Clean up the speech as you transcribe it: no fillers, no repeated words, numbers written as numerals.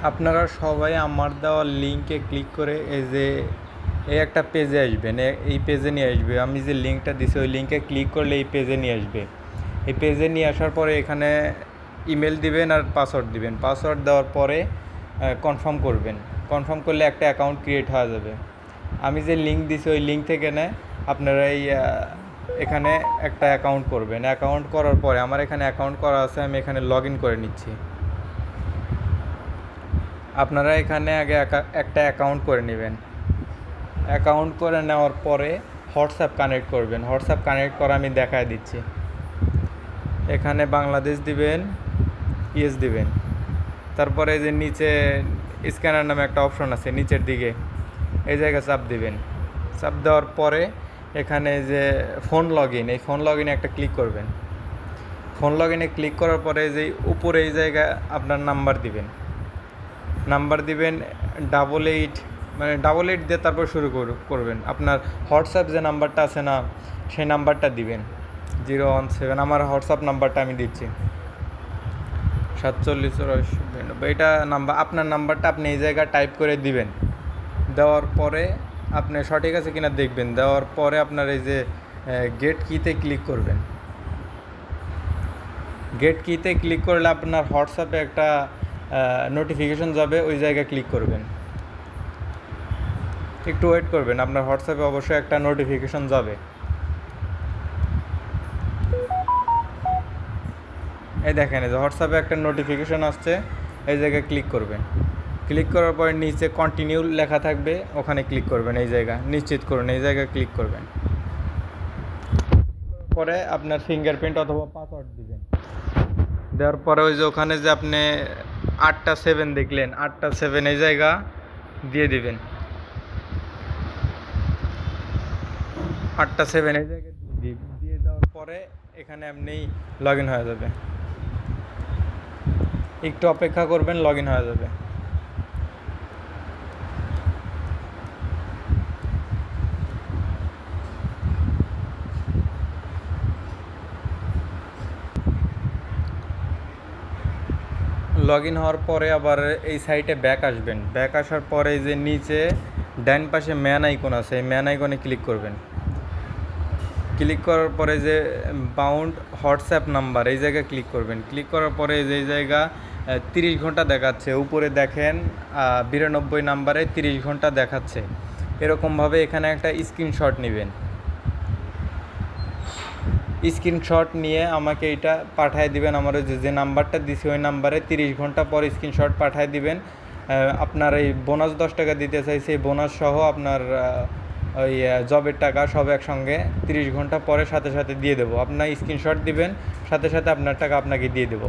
আপনারা সবাই আমার দেওয়া লিঙ্কে ক্লিক করে এই একটা পেজে আসবেন। এই পেজে নিয়ে আসবে। আমি যে লিঙ্কটা দিছি ওই লিঙ্কে ক্লিক করলে এই পেজে নিয়ে আসবে। এই পেজে নিয়ে আসার পরে এখানে ইমেল দিবেন আর পাসওয়ার্ড দিবেন। পাসওয়ার্ড দেওয়ার পরে কনফার্ম করবেন। কনফার্ম করলে একটা অ্যাকাউন্ট ক্রিয়েট হয়ে যাবে। আমি যে লিঙ্ক দিছি ওই লিঙ্ক থেকে আপনারা এখানে একটা অ্যাকাউন্ট করবেন। অ্যাকাউন্ট করার পরে আমার এখানে অ্যাকাউন্ট করা আছে, আমি এখানে লগ ইন করে নিচ্ছি। আপনারা এখানে আগে একটা অ্যাকাউন্ট করে নেবেন। অ্যাকাউন্ট করে নেওয়ার পরে হোয়াটসঅ্যাপ কানেক্ট করবেন। হোয়াটসঅ্যাপ কানেক্ট করা আমি দেখায় দিচ্ছি। এখানে বাংলাদেশ দিবেন, ইয়েস দিবেন। তারপরে যে নিচে স্ক্যানার নামে একটা অপশন আছে নিচের দিকে, এই জায়গায় চাপ দিবেন। চাপ দেওয়ার পরে এখানে যে ফোন লগ ইন, এই ফোন লগ ইনে একটা ক্লিক করবেন। ফোন লগ ইনে ক্লিক করার পরে যে উপরে এই জায়গায় আপনার নাম্বার দিবেন। নাম্বার দিবেন 88, মানে 88 দিয়ে তারপর শুরু করবেন। আপনার হোয়াটসঅ্যাপ যে নাম্বারটা আছে না, সেই নাম্বারটা দিবেন 017। আমার হোয়াটসঅ্যাপ নাম্বারটা আমি দিচ্ছি 47 এটা নাম্বার। আপনার নাম্বারটা আপনি এই জায়গায় টাইপ করে দিবেন। দেওয়ার পরে আপনি সঠিক আছে কিনা দেখবেন। দেওয়ার পরে আপনার এই যে গেট কিতে ক্লিক করবেন। গেট কিতে ক্লিক করলে আপনার হোয়াটসঅ্যাপে একটা নোটিফিকেশন যাবে, ওই জায়গায় ক্লিক করবেন। একটু ওয়েট করবেন, আপনার হোয়াটসঅ্যাপে অবশ্যই একটা নোটিফিকেশন যাবে। এই দেখেন, এই যে হোয়াটসঅ্যাপে একটা নোটিফিকেশন আসছে, এই জায়গায় ক্লিক করবেন। ক্লিক করার পরে নিচে কন্টিনিউ লেখা থাকবে, ওখানে ক্লিক করবেন। এই জায়গা নিশ্চিত করুন, এই জায়গায় ক্লিক করবেন। পরে আপনার ফিঙ্গারপ্রিন্ট অথবা পাসওয়ার্ড দিবেন। দেওয়ার পরে ওই যে ওখানে যে আপনি 8টা 7 দেখলেন, 8টা 7 এই জায়গা দিয়ে দিবেন। 8টা 7 এই জায়গায় দিয়ে দেওয়ার পরে এখানে আপনি লগ ইন হয়ে যাবে। একটু অপেক্ষা করবেন, লগ ইন হয়ে যাবে। লগ ইন হওয়ার পরে আবার এই সাইটে ব্যাক আসবেন। ব্যাক আসার পরে যে নিচে ডান পাশে ম্যান আইকন আছে, এই ম্যান আইকনে ক্লিক করবেন। ক্লিক করার পরে যে বাউন্ড হোয়াটসঅ্যাপ নাম্বার, এই জায়গায় ক্লিক করবেন। ক্লিক করার পরে যে জায়গা 30 ঘন্টা দেখাচ্ছে, উপরে দেখেন 92 নাম্বারে 30 ঘন্টা দেখাচ্ছে। এরকমভাবে এখানে একটা স্ক্রিনশট নেবেন। স্ক্রিনশট নিয়ে আমাকে এটা পাঠিয়ে দিবেন। আমার যে নাম্বারটা দিছি ওই নাম্বারে 30 ঘন্টা পর স্ক্রিনশট পাঠিয়ে দিবেন। আপনার এই বোনাস 10 টাকা দিতে চাইছে, এই বোনাস সহ আপনার ওই জবের টাকা সব একসঙ্গে 30 ঘন্টা পরে সাথে সাথে দিয়ে দেবো। আপনার স্ক্রিনশট দিবেন, সাথে সাথে আপনার টাকা আপনাকে দিয়ে দেবো।